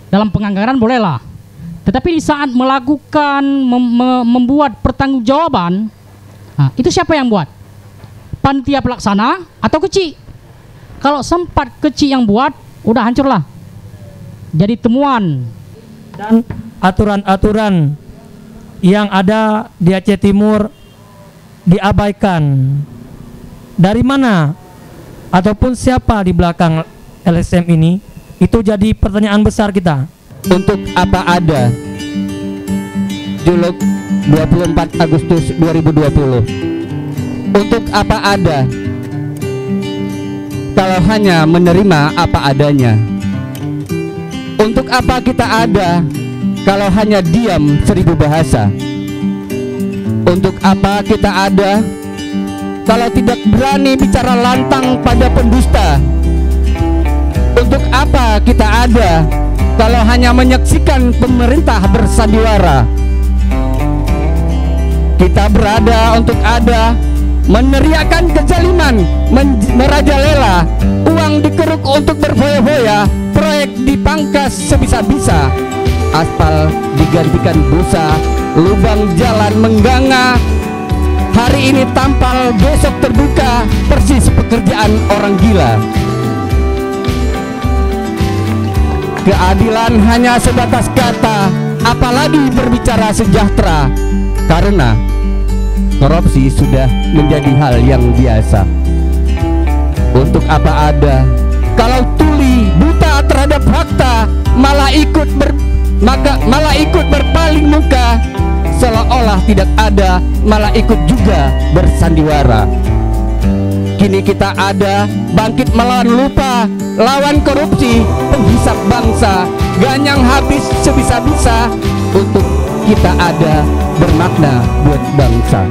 dalam penganggaran bolehlah. Tetapi di saat melakukan membuat pertanggungjawaban, nah, itu siapa yang buat? Panitia pelaksana atau kecil? Kalau sempat kecil yang buat, udah hancurlah. Jadi temuan dan aturan-aturan yang ada di Aceh Timur diabaikan. Dari mana ataupun siapa di belakang LSM ini? Itu jadi pertanyaan besar kita. Untuk apa ada Juluk 24 Agustus 2020? Untuk apa ada kalau hanya menerima apa adanya? Untuk apa kita ada kalau hanya diam 1000 bahasa? Untuk apa kita ada kalau tidak berani bicara lantang pada pendusta? Untuk apa kita ada kalau hanya menyaksikan pemerintah bersandiwara? Kita berada untuk ada, meneriakan kezaliman, merajalela, uang dikeruk untuk berfoya-foya, proyek dipangkas sebisa-bisa, aspal digantikan busa, lubang jalan mengganga. Hari ini tampal, besok terbuka, persis pekerjaan orang gila. Keadilan hanya sebatas kata, apalagi berbicara sejahtera, karena korupsi sudah menjadi hal yang biasa. Untuk apa ada kalau tuli buta terhadap fakta, malah ikut berpaling muka, seolah-olah tidak ada, malah ikut juga bersandiwara. Kini kita ada, bangkit melawan lupa, lawan korupsi, penghisap bangsa, ganyang habis sebisa-bisa. Untuk kita ada, bermakna buat bangsa.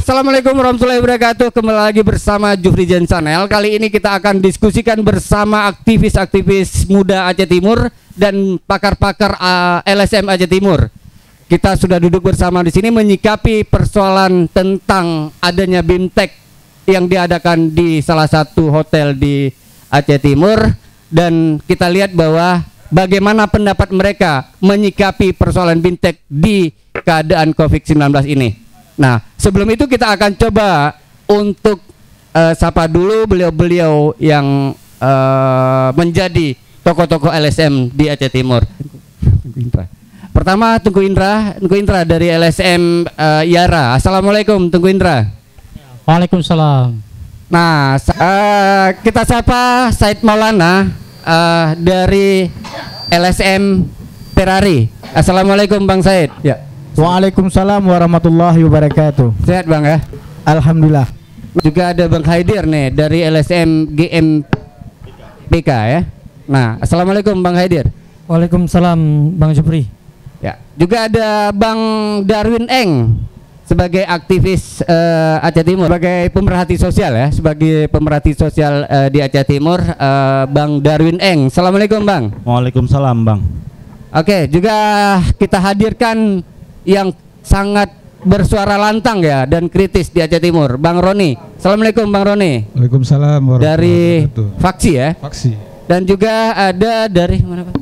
Assalamualaikum warahmatullahi wabarakatuh. Kembali lagi bersama Jufrijan Channel. Kali ini kita akan diskusikan bersama aktivis-aktivis muda Aceh Timur dan pakar-pakar LSM Aceh Timur. Kita sudah duduk bersama di sini menyikapi persoalan tentang adanya BIMTEK yang diadakan di salah satu hotel di Aceh Timur, dan kita lihat bahwa bagaimana pendapat mereka menyikapi persoalan BIMTEK di keadaan COVID-19 ini. Nah, sebelum itu kita akan coba untuk sapa dulu beliau-beliau yang menjadi tokoh-tokoh LSM di Aceh Timur. Pertama Tengku Indra dari LSM Yara. Assalamualaikum Tengku Indra. Waalaikumsalam. Nah, kita sapa Said Maulana dari LSM Ferrari. Assalamualaikum Bang Said. Ya. Waalaikumsalam warahmatullahi wabarakatuh. Sehat Bang ya? Alhamdulillah. Juga ada Bang Haidir nih dari LSM GMPK ya. Nah, assalamualaikum Bang Haidir. Waalaikumsalam Bang Jupri. Ya, juga ada Bang Darwin Eng sebagai aktivis Aceh Timur, sebagai pemerhati sosial ya, sebagai pemerhati sosial di Aceh Timur, Bang Darwin Eng. Assalamualaikum Bang. Waalaikumsalam Bang. Oke, juga kita hadirkan yang sangat bersuara lantang ya dan kritis di Aceh Timur, Bang Roni. Assalamualaikum Bang Roni. Waalaikumsalam dari Faksi ya. Faksi. Dan juga ada dari mana Pak?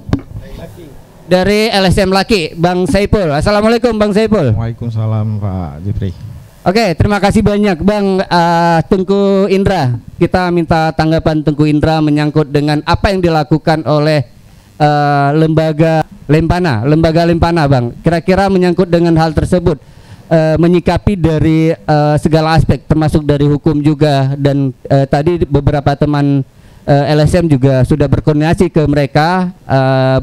Dari LSM Laki, Bang Saipul. Assalamualaikum Bang Saipul. Waalaikumsalam Pak Jupri. Oke, terima kasih banyak Bang Tengku Indra. Kita minta tanggapan Tengku Indra menyangkut dengan apa yang dilakukan oleh lembaga Lempana Bang. Kira-kira menyangkut dengan hal tersebut, menyikapi dari segala aspek termasuk dari hukum juga, dan tadi beberapa teman LSM juga sudah berkoordinasi ke mereka,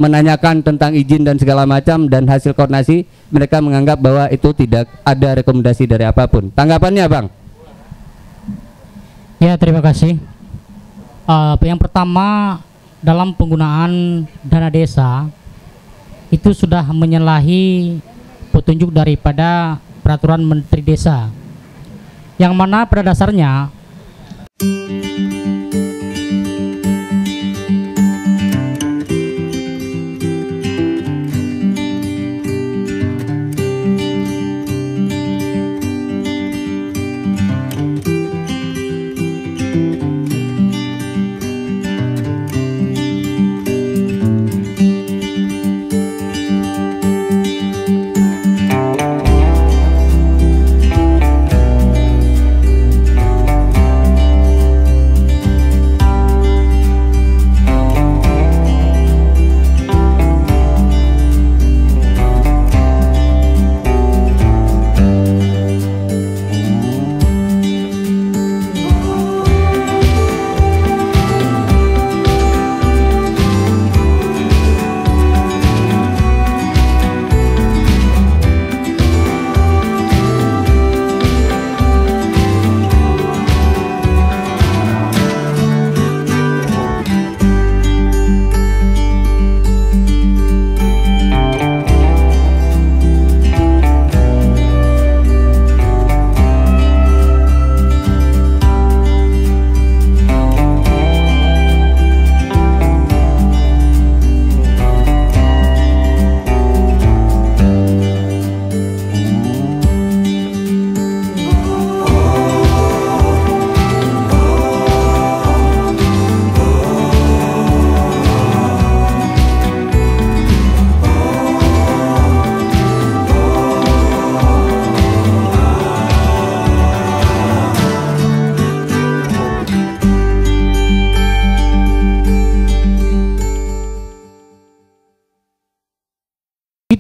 menanyakan tentang izin dan segala macam, dan hasil koordinasi mereka menganggap bahwa itu tidak ada rekomendasi dari apapun. Tanggapannya Bang? Ya, terima kasih. Yang pertama, dalam penggunaan dana desa itu sudah menyalahi petunjuk daripada peraturan Menteri Desa, yang mana pada dasarnya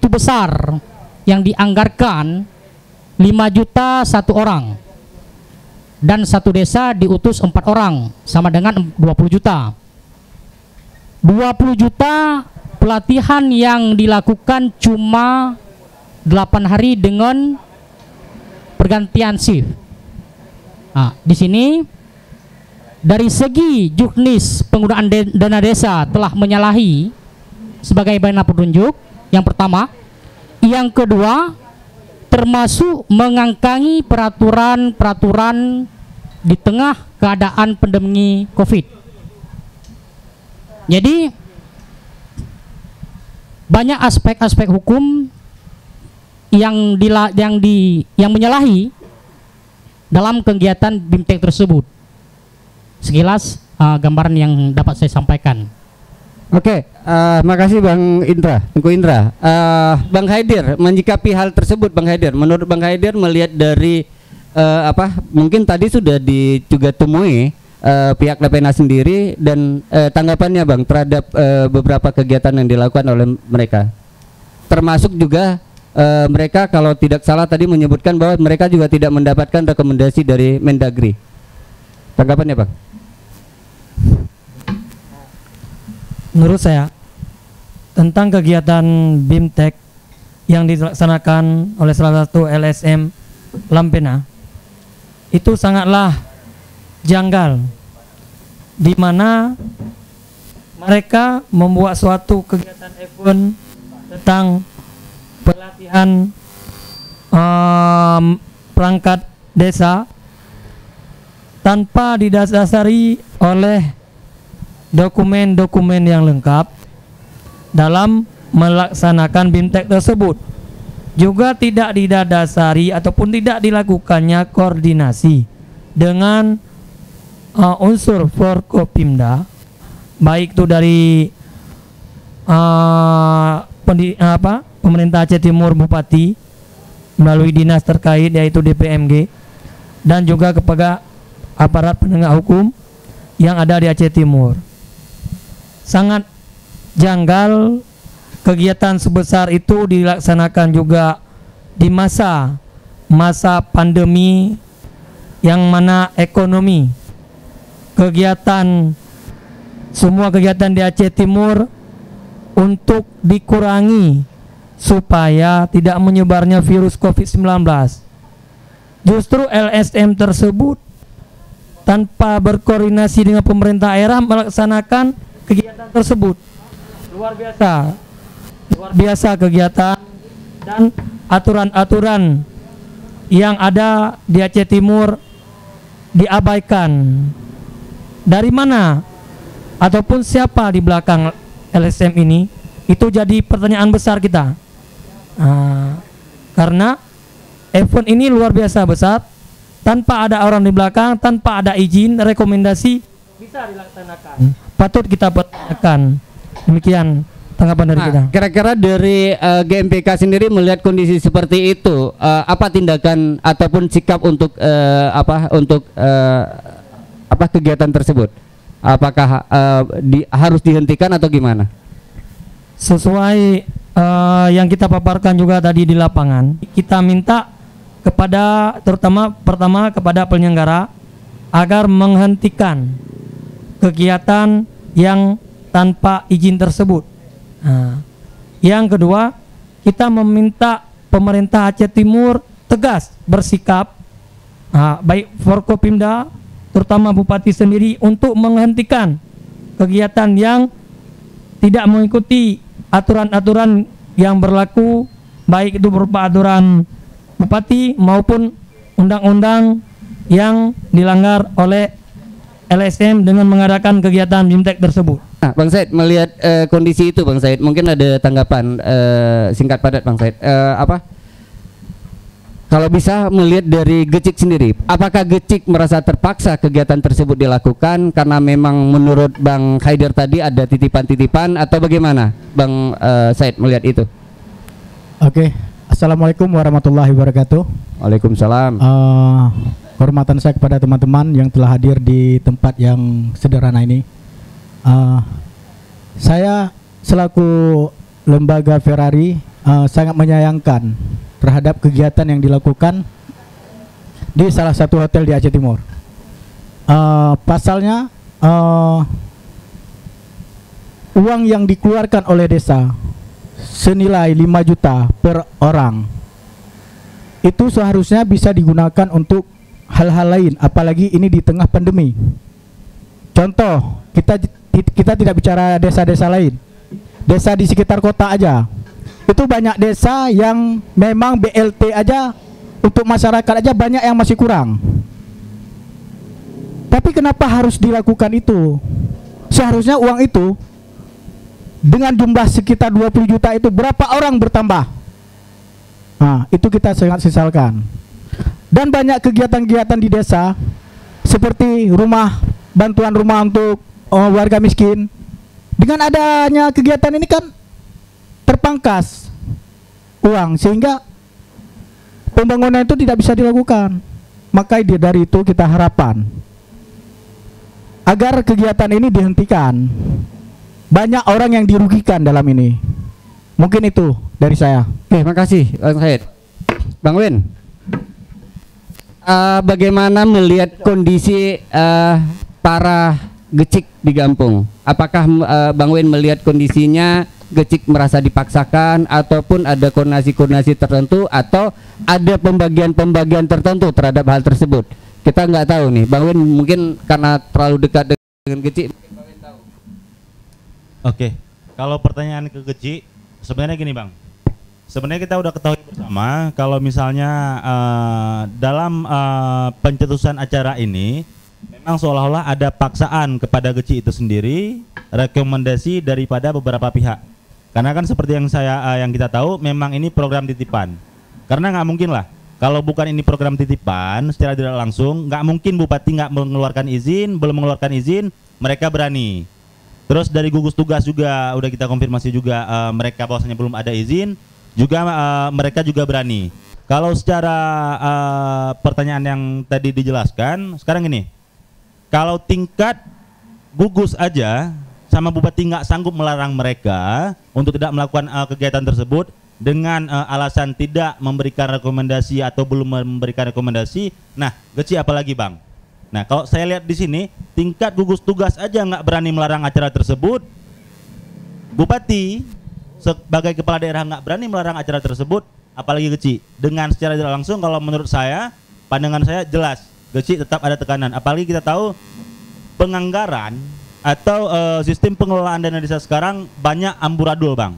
begitu besar yang dianggarkan 5 juta satu orang, dan satu desa diutus 4 orang, sama dengan 20 juta. 20 juta pelatihan yang dilakukan cuma 8 hari dengan pergantian shift. Nah, di sini dari segi juknis penggunaan dana desa telah menyalahi sebagai bagaimana petunjuk yang pertama. Yang kedua, termasuk mengangkangi peraturan-peraturan di tengah keadaan pandemi COVID. Jadi banyak aspek-aspek hukum yang menyalahi dalam kegiatan BIMTEK tersebut. Sekilas gambaran yang dapat saya sampaikan. Oke, makasih Bang Indra, Tengku Indra. Bang Haidir, menyikapi hal tersebut, Bang Haidir, menurut Bang Haidir melihat dari mungkin tadi sudah juga temui pihak DPNA sendiri dan tanggapannya Bang terhadap beberapa kegiatan yang dilakukan oleh mereka, termasuk juga mereka kalau tidak salah tadi menyebutkan bahwa mereka juga tidak mendapatkan rekomendasi dari Mendagri. Tanggapannya Bang? Menurut saya tentang kegiatan BIMTEK yang dilaksanakan oleh salah satu LSM Lampena itu sangatlah janggal, di mana mereka membuat suatu kegiatan event tentang pelatihan perangkat desa tanpa didasari oleh dokumen-dokumen yang lengkap dalam melaksanakan BIMTEK tersebut. Juga tidak didasari ataupun tidak dilakukannya koordinasi dengan unsur Forkopimda, baik itu dari pemerintah Aceh Timur, Bupati melalui dinas terkait yaitu DPMG, dan juga kepada aparat penegak hukum yang ada di Aceh Timur. Sangat janggal kegiatan sebesar itu dilaksanakan juga di masa pandemi yang mana semua kegiatan di Aceh Timur untuk dikurangi supaya tidak menyebarnya virus COVID-19. Justru LSM tersebut tanpa berkoordinasi dengan pemerintah daerah melaksanakan kegiatan tersebut. Luar biasa kegiatan dan aturan-aturan yang ada di Aceh Timur diabaikan. Dari mana ataupun siapa di belakang LSM ini, itu jadi pertanyaan besar kita. Karena event ini luar biasa besar, tanpa ada orang di belakang, tanpa ada izin, rekomendasi, bisa dilaksanakan. Patut kita pertanyakan. Demikian tanggapan dari kita. Kira-kira dari GMPK sendiri melihat kondisi seperti itu, apa tindakan ataupun sikap untuk kegiatan tersebut? Apakah harus dihentikan atau gimana? Sesuai yang kita paparkan juga tadi di lapangan, kita minta kepada pertama kepada penyelenggara agar menghentikan kegiatan yang tanpa izin tersebut. Yang kedua, kita meminta pemerintah Aceh Timur tegas bersikap, baik Forkopimda terutama Bupati sendiri, untuk menghentikan kegiatan yang tidak mengikuti aturan-aturan yang berlaku, baik itu berupa aturan Bupati maupun undang-undang yang dilanggar oleh LSM dengan mengadakan kegiatan BIMTEK tersebut. Bang Said, melihat kondisi itu Bang Said, mungkin ada tanggapan singkat padat Bang Said. Kalau bisa melihat dari Gecik sendiri, apakah Gecik merasa terpaksa kegiatan tersebut dilakukan karena memang menurut Bang Haidir tadi ada titipan-titipan atau bagaimana Bang Said melihat itu? Oke, Assalamualaikum warahmatullahi wabarakatuh. Waalaikumsalam. Kehormatan saya kepada teman-teman yang telah hadir di tempat yang sederhana ini. Saya selaku lembaga Ferrari sangat menyayangkan terhadap kegiatan yang dilakukan di salah satu hotel di Aceh Timur. Pasalnya uang yang dikeluarkan oleh desa senilai 5 juta per orang itu seharusnya bisa digunakan untuk hal-hal lain, apalagi ini di tengah pandemi. Contoh, kita tidak bicara desa-desa lain, desa di sekitar kota aja. Itu banyak desa yang memang BLT aja untuk masyarakat aja banyak yang masih kurang. Tapi kenapa harus dilakukan itu? Seharusnya uang itu dengan jumlah sekitar 20 juta itu berapa orang bertambah? Nah, itu kita sangat sesalkan. Dan banyak kegiatan-kegiatan di desa seperti bantuan rumah untuk warga miskin. Dengan adanya kegiatan ini kan terpangkas uang sehingga pembangunan itu tidak bisa dilakukan. Maka dari itu kita harapan agar kegiatan ini dihentikan. Banyak orang yang dirugikan dalam ini. Mungkin itu dari saya. Oke, makasih Bang Said. Bang Win, bagaimana melihat kondisi para gecik di Gampung? Apakah Bang Win melihat kondisinya gecik merasa dipaksakan ataupun ada koordinasi-koordinasi tertentu atau ada pembagian-pembagian tertentu terhadap hal tersebut? Kita nggak tahu nih, Bang Win mungkin karena terlalu dekat dengan gecik. Oke, kalau pertanyaan ke gecik, sebenarnya gini Bang. Sebenarnya kita udah ketahui bersama kalau misalnya dalam pencetusan acara ini memang seolah-olah ada paksaan kepada gecik itu sendiri, rekomendasi daripada beberapa pihak. Karena kan seperti yang kita tahu, memang ini program titipan. Karena nggak mungkin lah, kalau bukan ini program titipan secara tidak langsung, nggak mungkin bupati nggak mengeluarkan izin, belum mengeluarkan izin, mereka berani. Terus dari gugus tugas juga udah kita konfirmasi juga mereka bahwasanya belum ada izin, juga mereka juga berani. Kalau secara pertanyaan yang tadi dijelaskan, sekarang ini, kalau tingkat gugus aja sama bupati nggak sanggup melarang mereka untuk tidak melakukan kegiatan tersebut dengan alasan tidak memberikan rekomendasi atau belum memberikan rekomendasi, nah gecik apalagi Bang? Nah kalau saya lihat di sini tingkat gugus tugas aja nggak berani melarang acara tersebut, bupati sebagai kepala daerah nggak berani melarang acara tersebut, apalagi gecik. Dengan secara tidak langsung kalau menurut saya, pandangan saya jelas gecik tetap ada tekanan. Apalagi kita tahu penganggaran atau sistem pengelolaan dana desa sekarang banyak amburadul Bang,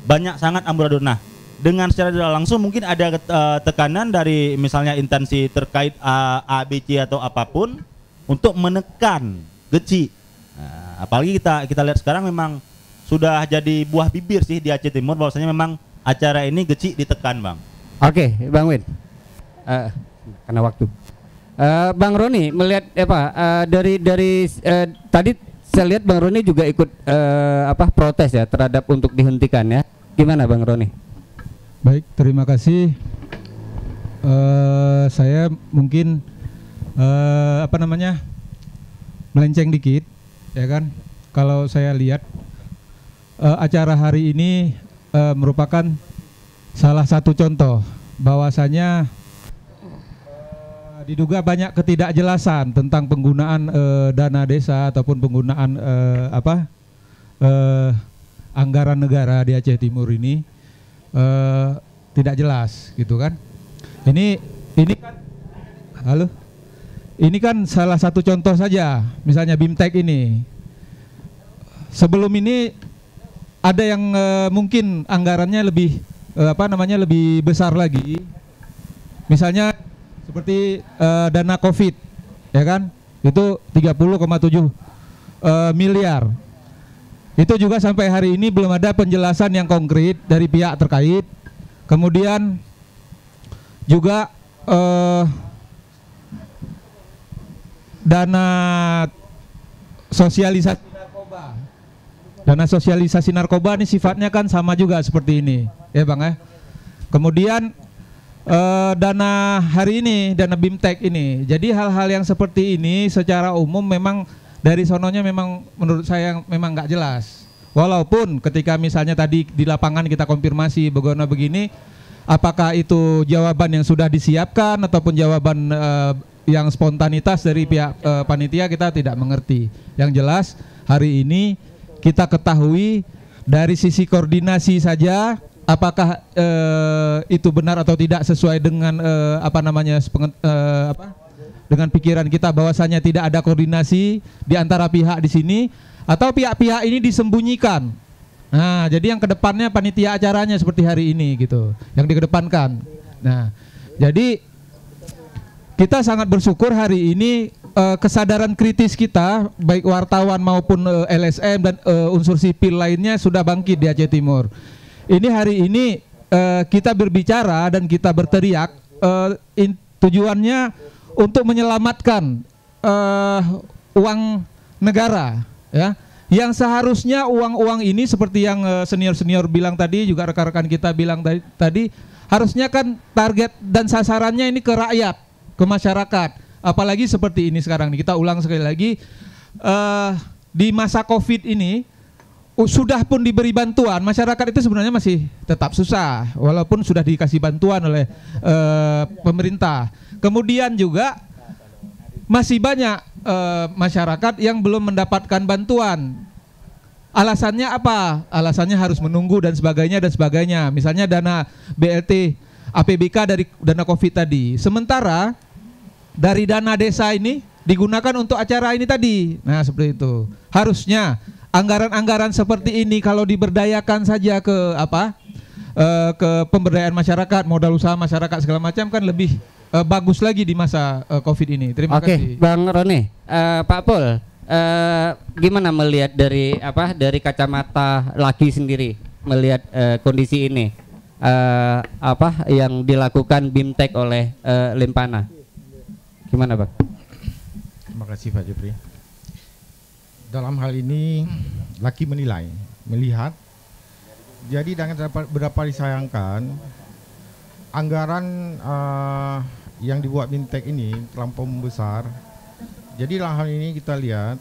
banyak sangat amburadul. Nah dengan secara tidak langsung mungkin ada tekanan dari misalnya instansi terkait A, B, C atau apapun untuk menekan gecik. Nah, apalagi kita lihat sekarang memang sudah jadi buah bibir sih di Aceh Timur bahwasanya memang acara ini gecik ditekan Bang. Oke, Bang Win, karena waktu. Bang Roni melihat dari tadi saya lihat Bang Roni juga ikut protes ya terhadap untuk dihentikan ya. Gimana Bang Roni? Baik, terima kasih. Saya mungkin melenceng dikit, ya kan? Kalau saya lihat acara hari ini merupakan salah satu contoh bahwasanya diduga banyak ketidakjelasan tentang penggunaan dana desa ataupun penggunaan anggaran negara di Aceh Timur ini tidak jelas gitu kan. Ini kan ini kan salah satu contoh saja, misalnya BIMTEK ini. Sebelum ini ada yang mungkin anggarannya lebih lebih besar lagi. Misalnya seperti dana Covid, ya kan? Itu 30,7 miliar. Itu juga sampai hari ini belum ada penjelasan yang konkret dari pihak terkait. Kemudian juga dana sosialisasi narkoba. Dana sosialisasi narkoba ini sifatnya kan sama juga seperti ini, ya Bang ya. Kemudian dana hari ini, dana BIMTEK ini. Jadi hal-hal yang seperti ini secara umum memang dari sononya memang menurut saya memang nggak jelas. Walaupun ketika misalnya tadi di lapangan kita konfirmasi bagaimana begini, apakah itu jawaban yang sudah disiapkan ataupun jawaban yang spontanitas dari pihak panitia, kita tidak mengerti. Yang jelas hari ini kita ketahui dari sisi koordinasi saja, apakah itu benar atau tidak sesuai dengan dengan pikiran kita bahwasanya tidak ada koordinasi di antara pihak di sini, atau pihak-pihak ini disembunyikan. Nah, jadi yang kedepannya panitia acaranya seperti hari ini gitu, yang dikedepankan. Nah, jadi kita sangat bersyukur hari ini kesadaran kritis kita, baik wartawan maupun LSM dan unsur sipil lainnya sudah bangkit di Aceh Timur. Ini hari ini kita berbicara dan kita berteriak, tujuannya untuk menyelamatkan uang negara, ya. Yang seharusnya uang-uang ini seperti yang senior-senior bilang tadi, juga rekan-rekan kita bilang tadi, harusnya kan target dan sasarannya ini ke rakyat, ke masyarakat. Apalagi seperti ini sekarang nih, kita ulang sekali lagi, di masa COVID ini sudah pun diberi bantuan, masyarakat itu sebenarnya masih tetap susah walaupun sudah dikasih bantuan oleh pemerintah. Kemudian juga masih banyak masyarakat yang belum mendapatkan bantuan. Alasannya apa? Alasannya harus menunggu dan sebagainya. Misalnya dana BLT APBK dari dana COVID tadi. Sementara dari dana desa ini digunakan untuk acara ini tadi. Nah, seperti itu. Harusnya anggaran-anggaran seperti ini kalau diberdayakan saja ke ke pemberdayaan masyarakat, modal usaha masyarakat segala macam, kan lebih bagus lagi di masa COVID ini. Terima kasih. Oke, Bang Roni, Pak Pol, gimana melihat dari kacamata Laki sendiri melihat kondisi ini, yang dilakukan BIMTEK oleh Lempana? Gimana, Bang? Terima kasih Pak Jupri. Dalam hal ini Laki melihat, jadi dengan berapa disayangkan anggaran yang dibuat BIMTEK ini terlampau besar. Jadi dalam hal ini kita lihat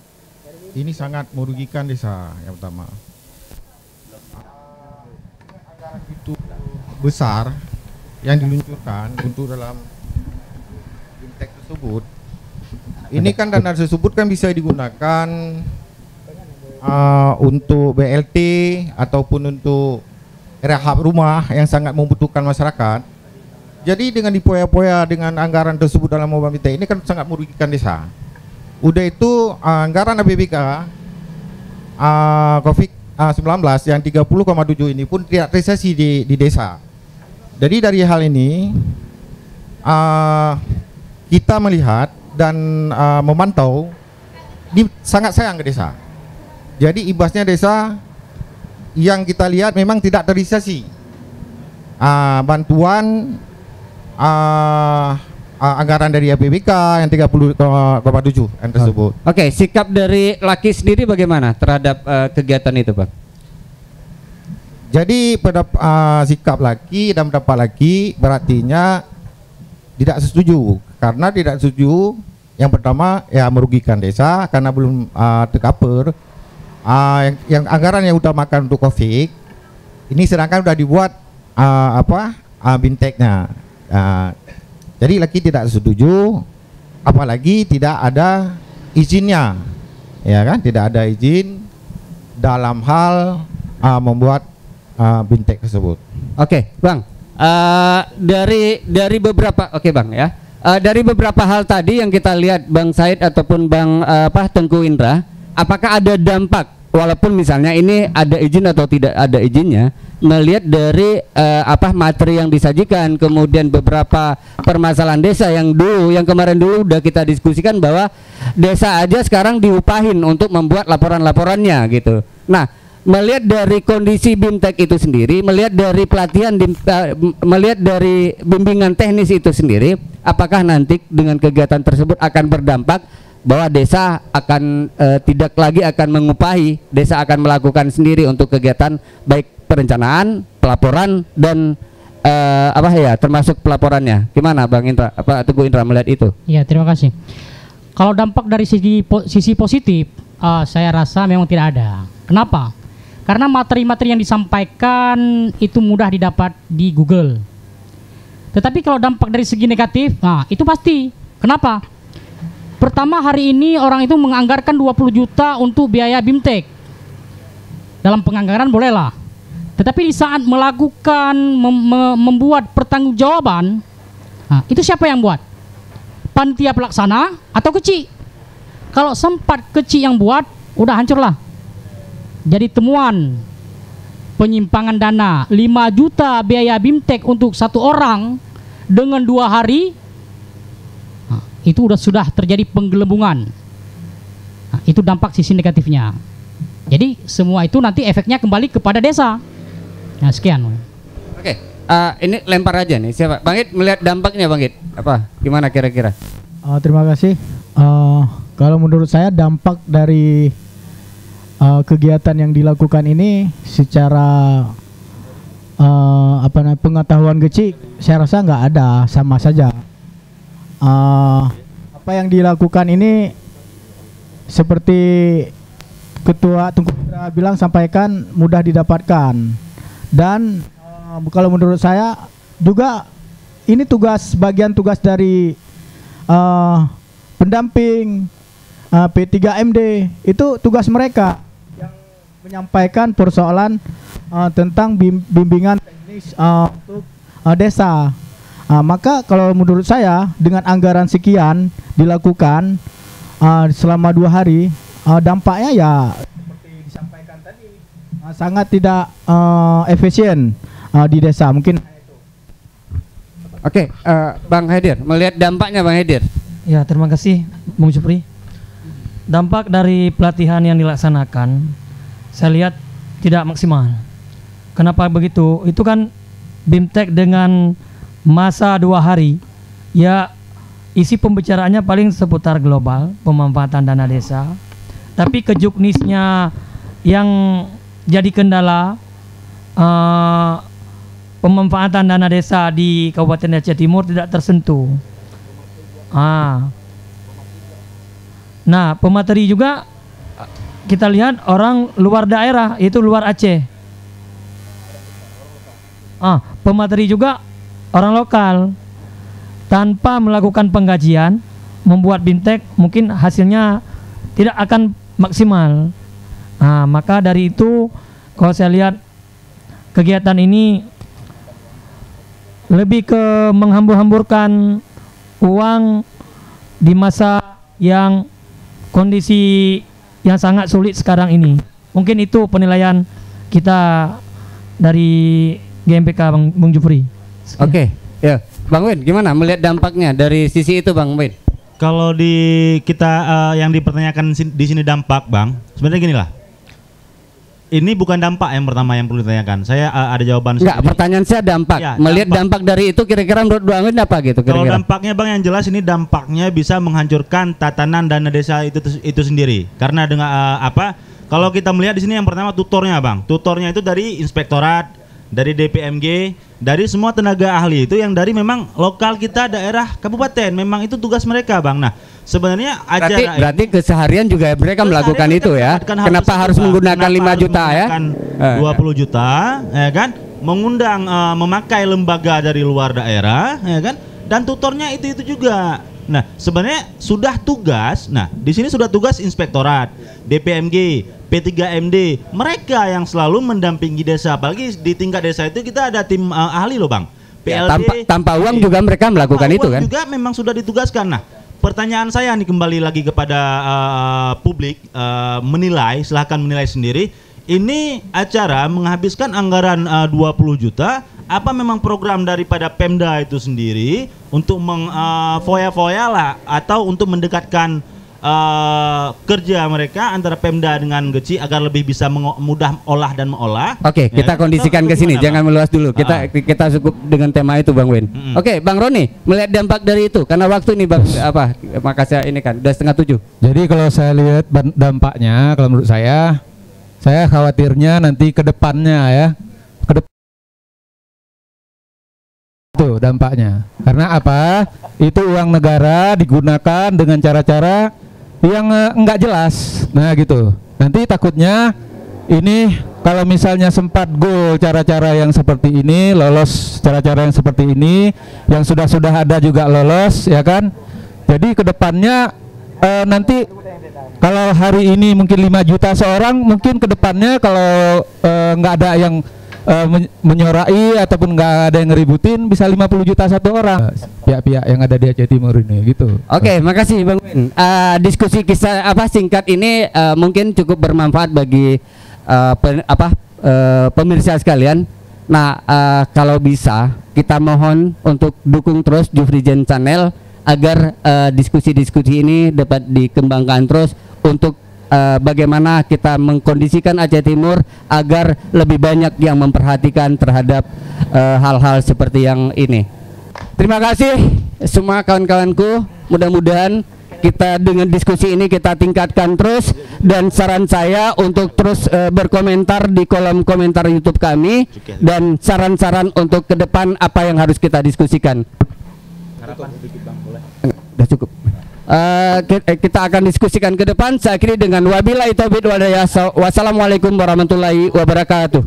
ini sangat merugikan desa. Yang pertama, anggaran itu besar yang diluncurkan untuk dalam BIMTEK tersebut. Ini kan dana tersebut kan bisa digunakan untuk BLT ataupun untuk rehab rumah yang sangat membutuhkan masyarakat. Jadi dengan dipoya-poya dengan anggaran tersebut dalam mobile BIMTEK ini kan sangat merugikan desa. Udah itu anggaran APBK COVID-19 yang 30,7 ini pun tidak tersesi di desa. Jadi dari hal ini kita melihat dan memantau ini sangat sayang ke desa. Jadi imbasnya desa yang kita lihat memang tidak terisasi bantuan anggaran dari APBK yang 30,7 yang tersebut. Oke, sikap dari Laki sendiri bagaimana terhadap kegiatan itu, Bang? Jadi pada sikap Laki dan pendapat Laki berartinya tidak setuju. Karena tidak setuju, yang pertama ya merugikan desa karena belum tercover. Yang anggaran yang utamakan untuk COVID ini sedangkan sudah dibuat BIMTEK-nya. Jadi Laki tidak setuju, apalagi tidak ada izinnya, ya kan? Tidak ada izin dalam hal membuat BIMTEK tersebut. Oke, Bang. Dari beberapa, Bang ya. Dari beberapa hal tadi yang kita lihat, Bang Said ataupun Bang Tengku Indra, apakah ada dampak walaupun misalnya ini ada izin atau tidak ada izinnya, melihat dari materi yang disajikan, kemudian beberapa permasalahan desa yang kemarin dulu udah kita diskusikan bahwa desa aja sekarang diupahin untuk membuat laporan-laporannya gitu. Nah, melihat dari kondisi BIMTEK itu sendiri, melihat dari pelatihan, melihat dari bimbingan teknis itu sendiri, apakah nanti dengan kegiatan tersebut akan berdampak bahwa desa akan tidak lagi akan mengupahi, desa akan melakukan sendiri untuk kegiatan baik perencanaan, pelaporan dan termasuk pelaporannya. Gimana Bang Indra, Teguh Indra melihat itu? Ya, terima kasih. Kalau dampak dari sisi positif, saya rasa memang tidak ada. Kenapa? karena materi-materi yang disampaikan itu mudah didapat di Google. Tetapi kalau dampak dari segi negatif, nah itu pasti. Kenapa? Pertama, hari ini orang itu menganggarkan 20 juta untuk biaya BIMTEK. Dalam penganggaran bolehlah. Tetapi di saat melakukan membuat pertanggungjawaban, nah, itu siapa yang buat? Panitia pelaksana atau kecil? Kalau sempat kecil yang buat, udah hancurlah. Jadi temuan penyimpangan dana 5 juta biaya BIMTEK untuk satu orang dengan 2 hari, nah, itu sudah terjadi penggelembungan. Nah, itu dampak sisi negatifnya. Jadi semua itu nanti efeknya kembali kepada desa. Nah, sekian. Oke, ini lempar aja nih. Siapa? Bang Id melihat dampaknya, Bang Id. Apa? Gimana kira-kira? Terima kasih. Kalau menurut saya dampak dari kegiatan yang dilakukan ini secara pengetahuan kecil, saya rasa nggak ada, sama saja. Apa yang dilakukan ini seperti Ketua Tungku Putra bilang, sampaikan mudah didapatkan, dan kalau menurut saya juga ini bagian tugas dari pendamping P3MD, itu tugas mereka yang menyampaikan persoalan tentang bimbingan teknis untuk desa. Maka kalau menurut saya dengan anggaran sekian dilakukan selama 2 hari, dampaknya ya seperti disampaikan tadi, sangat tidak efisien di desa. Mungkin Oke, Bang Haidir, melihat dampaknya Bang Haidir. Ya, terima kasih Bung Supri. Dampak dari pelatihan yang dilaksanakan, saya lihat tidak maksimal. Kenapa begitu? Itu kan BIMTEK dengan masa 2 hari, ya isi pembicaraannya paling seputar global, pemanfaatan dana desa. Tapi kejuknisnya yang jadi kendala, pemanfaatan dana desa di Kabupaten Aceh Timur tidak tersentuh. Nah, pemateri juga kita lihat orang luar daerah, itu luar Aceh. Pemateri juga orang lokal. Tanpa melakukan pengkajian, membuat BIMTEK mungkin hasilnya tidak akan maksimal. Maka dari itu, kalau saya lihat kegiatan ini lebih ke menghambur-hamburkan uang di masa yang kondisi yang sangat sulit sekarang ini. Mungkin itu penilaian kita dari GMPK Bung Jufri. Oke, ya Bang Win, gimana melihat dampaknya dari sisi itu Bang Win? Kalau di kita yang dipertanyakan di sini dampak, Bang, sebenarnya gini lah. Ini bukan dampak yang pertama yang perlu ditanyakan. Saya ada jawaban. Enggak, pertanyaan saya dampak. Ya, melihat dampak dari itu kira-kira menurut Bang Win apa gitu kira-kira? Kalau kira-kira? dampaknya Bang, yang jelas ini dampaknya bisa menghancurkan tatanan dana desa itu sendiri. Karena dengan kalau kita melihat di sini yang pertama tutornya, Bang. Tutornya itu dari inspektorat, dari DPMG, dari semua tenaga ahli itu yang dari memang lokal kita, daerah, kabupaten. Memang itu tugas mereka, Bang. Nah, sebenarnya berarti keseharian juga mereka melakukan itu ya. Kenapa harus menggunakan 5 juta ya? 20 juta, ya kan? Mengundang memakai lembaga dari luar daerah, ya kan? Dan tutornya itu juga. Nah, sebenarnya sudah tugas. Nah, di sini sudah tugas inspektorat, DPMG, P3MD, mereka yang selalu mendampingi desa. Apalagi di tingkat desa itu kita ada tim ahli loh, Bang. PLD, tanpa uang juga mereka melakukan itu kan? Juga memang sudah ditugaskan. Nah, pertanyaan saya nih kembali lagi kepada publik, menilai, silahkan menilai sendiri. Ini acara menghabiskan anggaran 20 juta. Apa memang program daripada Pemda itu sendiri untuk foya-foya lah, atau untuk mendekatkan kerja mereka antara Pemda dengan Geci agar lebih bisa mudah olah dan mengolah. Oke, kita kondisikan ke sini, jangan meluas dulu. Kita cukup dengan tema itu, Bang Win. Oke, Bang Roni, melihat dampak dari itu karena waktu ini Bang Makassar ini kan udah 6:30. Jadi kalau saya lihat dampaknya, kalau menurut saya khawatirnya nanti ke depannya ya. Itu dampaknya. Karena apa? Itu uang negara digunakan dengan cara-cara yang enggak jelas. Nah gitu. Nanti takutnya ini kalau misalnya sempat goal cara-cara yang seperti ini, lolos cara-cara yang seperti ini, yang sudah ada juga lolos, ya kan? Jadi kedepannya nanti kalau hari ini mungkin 5 juta seorang, mungkin kedepannya kalau nggak ada yang menyorai ataupun nggak ada yang ngeributin, bisa 50 juta satu orang pihak-pihak yang ada di Aceh Timur ini gitu. Oke, makasih Bang Win. Diskusi kisah singkat ini mungkin cukup bermanfaat bagi pemirsa sekalian. Nah, kalau bisa kita mohon untuk dukung terus Jufrijen Channel agar diskusi-diskusi ini dapat dikembangkan terus untuk bagaimana kita mengkondisikan Aceh Timur agar lebih banyak yang memperhatikan terhadap hal-hal seperti yang ini. Terima kasih semua kawan-kawanku. Mudah-mudahan kita dengan diskusi ini kita tingkatkan terus, dan saran saya untuk terus berkomentar di kolom komentar YouTube kami dan saran-saran untuk ke depan apa yang harus kita diskusikan. Udah cukup. Kita akan diskusikan ke depan. Saya akhiri dengan wabillahi taufiq wal hidayah. Wassalamualaikum warahmatullahi wabarakatuh.